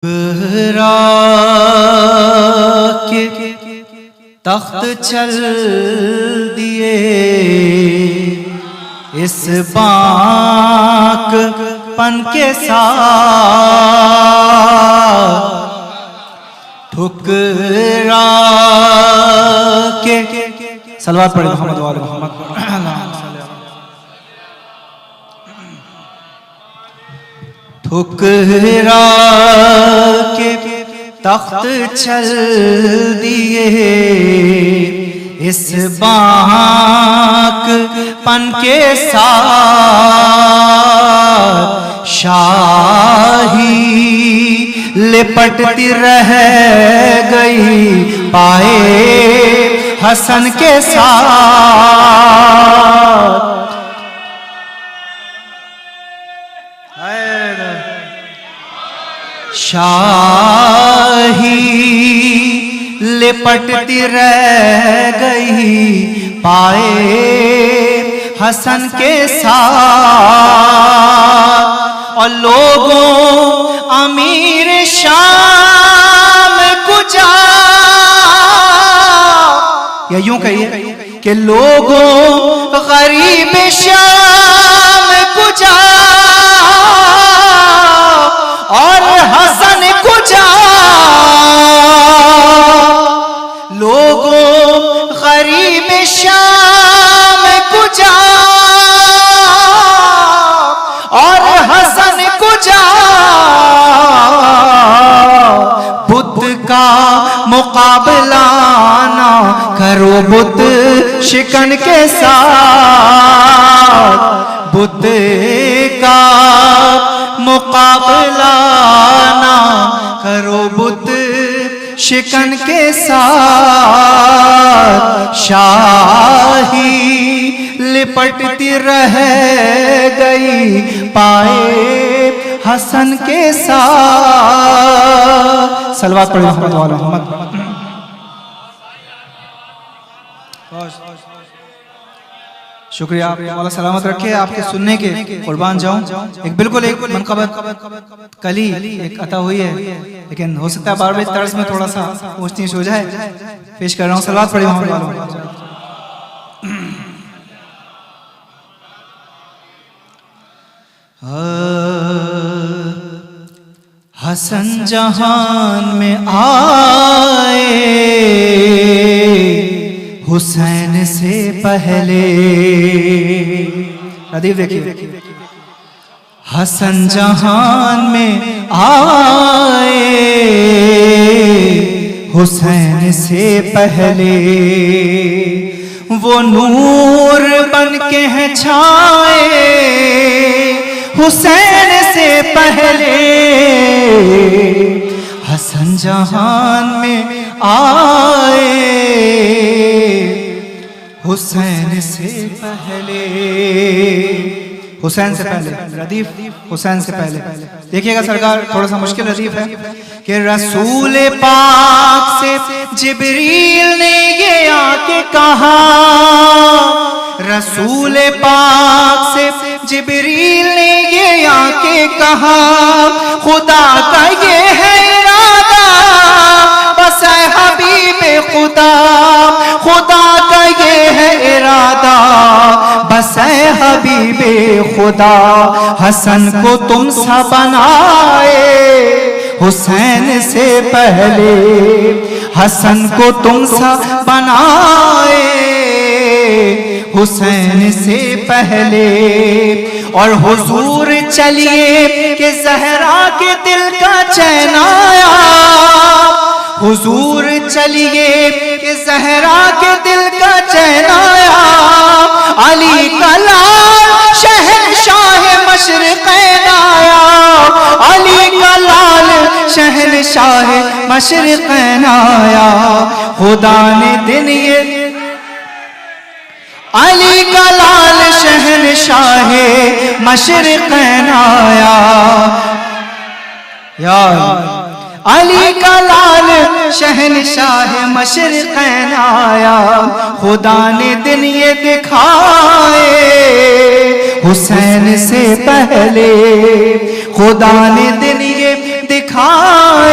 कुबरा के तख्त चल दिए इस बाक पन के साथ ठुकरा के सलवात पढ़े मोहम्मद वाले मोहम्मद ठुकरा के तख्त चल दिए इस बाक पन के साथ शाही लिपटती रह गई पाए हसन के साथ। शाही लिपटती रह गई पाए हसन के साथ और लोगों अमीर शाम गुजा या यूं कहिए कि लोगों गरीब शाम गुजा और हसन कुजा लोगों गरीब शाम कुजा और हसन कुजा बुत का मुकाबला ना करो बुत शिकन के साथ बुत का मुकाबला ना करो बुत शिकन के साथ। शाही लिपटती रह गई पाए हसन के साथ। सलवात पढ़े मोहम्मद वाला मोहम्मद। शुक्रिया, मौला सलामत रखे आपके सुनने के कुर्बान जाऊं। एक बिल्कुल एक मनकबत कली एक अता हुई है, लेकिन हो सकता है बारहवीं तर्ज में थोड़ा सा ऊंच नीच हो जाए। पेश कर रहा हूँ, सलावत पढ़िए मोहम्मद वालों। हसन जहान में आए हुसैन से पहले। रदीफ देखिए, हसन जहान में आए हुसैन से पहले वो नूर बन के हैं छाए हुसैन से पहले। हसन जहान में आए हुसैन से पहले। हुसैन से पहले रदीफ, हुसैन से पहले देखिएगा सरकार, थोड़ा सा मुश्किल रदीफ है कि रसूल पाक से जिब्रील ने ये आके कहा, रसूल पाक से जिब्रील ने ये आके कहा खुदा का ये है इरादा बस है हबीबे खुदा, खुदा का ये है इरादा बस है हबीबे खुदा। हसन को तुम सा बनाए हुसैन से पहले, हसन को तुम सा बनाए हुसैन से पहले। और हुजूर चलिए कि ज़हरा के दिल का चैन आया, हुजूर चलिए कि ज़हरा के दिल का चैन आया। अली का लाल शहंशाह मशरिक़ैन आया, अली का लाल शहंशाह मशरिक़ैन आया। खुदा ने दिन ये अली का लाल शहंशाह मशरिक़ैन आया। यार अली का लाल शहंशाह मशरिक़ैन आया। खुदा ने दिन ये दिखाए हुसैन से पहले, खुदा ने दिन ये दिखाए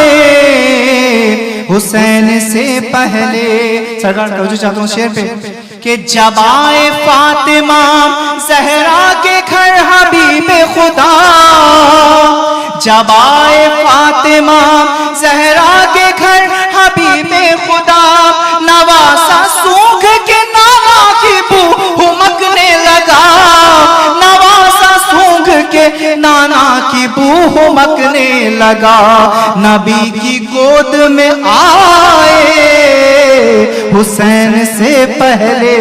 दिखाए हुसैन से पहले। सरकार तवज्जो चाहता हूँ शेर पे कि जब आए फातिमा ज़हरा के घर हबीब खुदा, जब आए फातिमा ज़हरा के घर हबीब खुदा, नवासा सूख के नाना की बू हुमकने लगा, नवासा सूख के नाना की बू हुमकने लगा। नबी की गोद में आए हुसैन से पहले,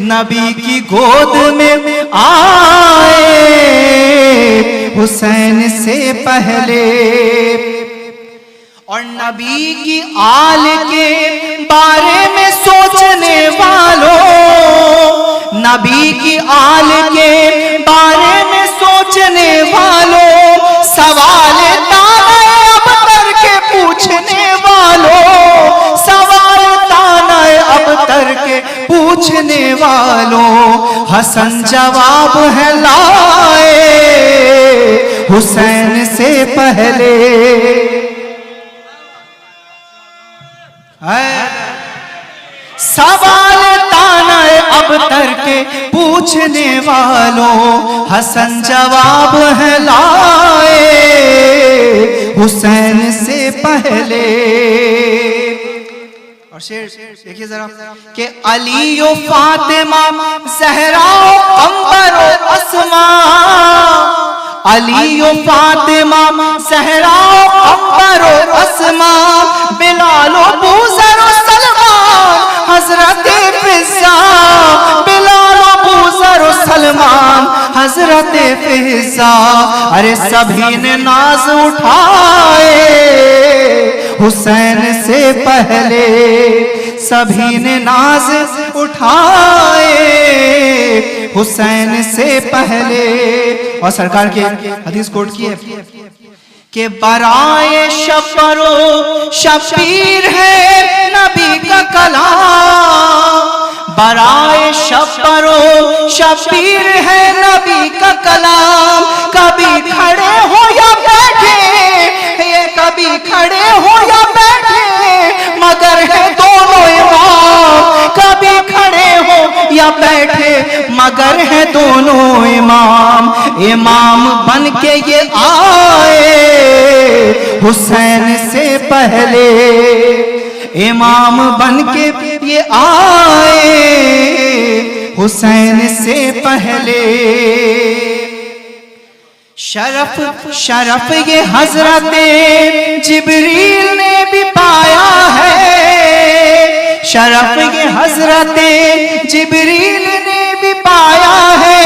नबी की गोद में आए हुसैन से पहले। और नबी की आल के बारे में सोचने वालों, नबी की आल के बारे में सोचने वालों, सवाल ताने अब करके पूछने वालों, सवाल ताने अब करके पूछने वालों, हसन जवाब है लाए हुसैन से पहले। सवाल ताना अब करके पूछने वालों, हसन जवाब है लाए हुसैन से पहले। और शेर देखिए जरा कि अली ओ फातिमा ज़हरा अंबर ओ अस्मा, अली ओ फातिमा ज़हरा अंबर ओ अस्मा, बिलाल ओ बूज़र ओ सलमान हज़रत फिज़्ज़ा, बिलाल ओ बूज़र ओ सलमान हज़रत फिज़्ज़ा। अरे सभी ने नाज उठाए हुसैन से पहले, सभी ने नाज उठाए हुसैन से पहले। और सरकार के हदीस कोट की है कि बराए शफरो शबीर है नबी का कलाम, बराए शफरो शबीर है नबी का कलाम। कभी खड़े हो या बैठे, ये कभी खड़े हो या बैठे, मगर है दोनों इमाम, कभी खड़े हो या बैठे, मगर है दोनों इमाम। इमाम बन के ये आए हुसैन से पहले, इमाम बन के ये आए हुसैन से पहले। शरफ शरफ ये हजरत जिब्रील ने भी पाया है, शरफ ये हजरत जिब्रील ने भी पाया है।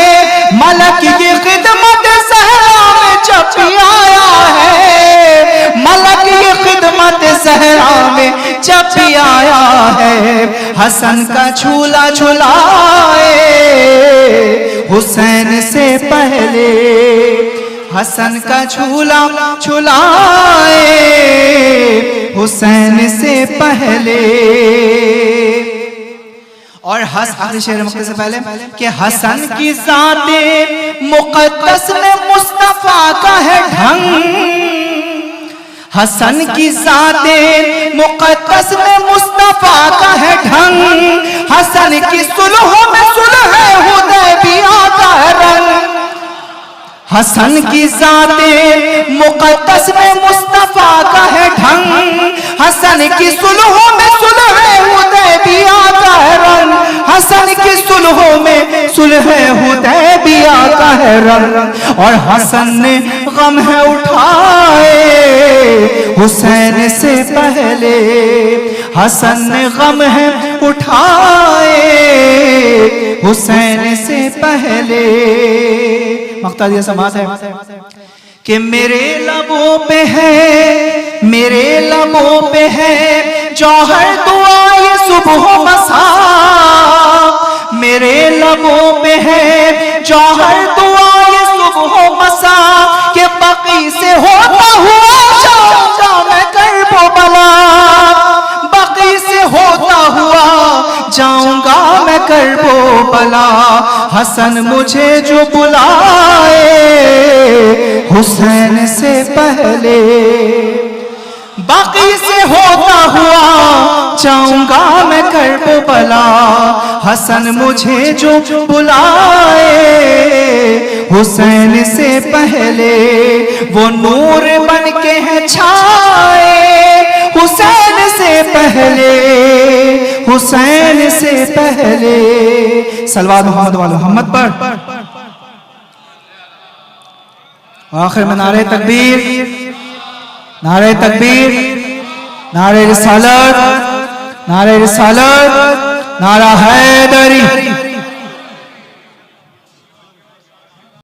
मलक की खिदमत ज़हरा में जब भी आया है, मलक की खिदमत ज़हरा में जब भी आया है। हसन का झूला झुलाए हुसैन से पहले, हसन का झूला झुलाए हुसैन से पहले। और आखिरी शेर मुक्ति से पहले कि हसन की ज़ाते मुक़द्दस में मुस्तफ़ा का है ढंग, हसन की ज़ाते मुक़द्दस में मुस्तफ़ा का है ढंग। हसन की सुलह में सुलह हुदैबिया का है रंग, हसन की ज़ाते मुक़द्दस में मुस्तफ़ा का है ढंग। हसन की सुलह में सुलह हुदैबिया का है रंग, हसन की सुलह में सुलह हुदैबिया का है रंग। और हसन ने गम है उठाए हुसैन से पहले, हसन ने गम है उठाए हुसैन से पहले। मक्ता दिया समात है कि मेरे लबों पे है, मेरे लबों पे है जौहर दुआ ये सुबह मसा, मेरे लबों पे है जौहर दुआ ये सुबह मसा। के बकी से होता हुआ जाऊंगा मैं करबो बला, बकी से होता हुआ जाऊंगा मैं करबो बला। हसन मुझे जो बुलाए हुसैन से पहले। बाकी से होता हुआ जाऊंगा मैं करबला, हसन मुझे जो बुलाए हुसैन से पहले, वो नूर बन के है छाए हुसैन से पहले, हुसैन से पहले। सलवात मोहम्मद वाले मोहम्मद पर। आखिर में नारे तकबीर, नारे तकबीर, नारे रिसालत, नारे रिसालत, नारा हैदरी।